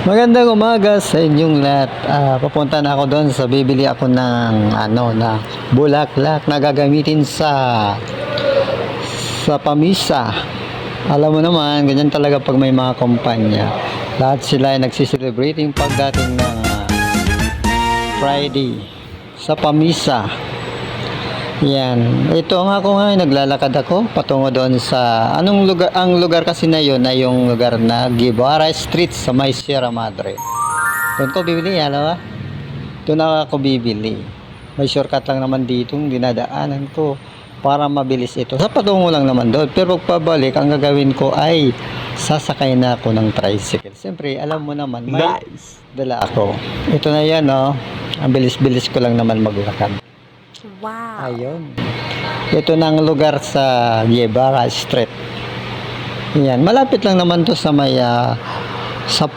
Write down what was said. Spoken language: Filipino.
Magandang umaga sa inyong lahat. Papunta na ako doon bibili ako ng na bulaklak na gagamitin sa pamisa. Alam mo naman, ganyan talaga pag may mga kumpanya. Lahat sila ay nagsiselebrating pagdating ng Friday sa pamisa. Yan. Ito nga ako nga, naglalakad ako patungo doon sa anong lugar, ang lugar kasi na yun ay yung lugar na Guevara Street sa may Sierra Madre. Doon ko bibili, alam ba? Doon ako bibili. May shortcut lang naman dito, dinadaanan ko para mabilis ito. Sa patungo lang naman doon. Pero pabalik, ang gagawin ko ay sasakay na ako ng tricycle. Siyempre, alam mo naman, may dala ako. Ito na yan, oh. Ang bilis-bilis ko lang naman maglakad. Wow. Ayun. Ito na ang lugar sa Guevara Street. Yan. Malapit lang naman to sa may sa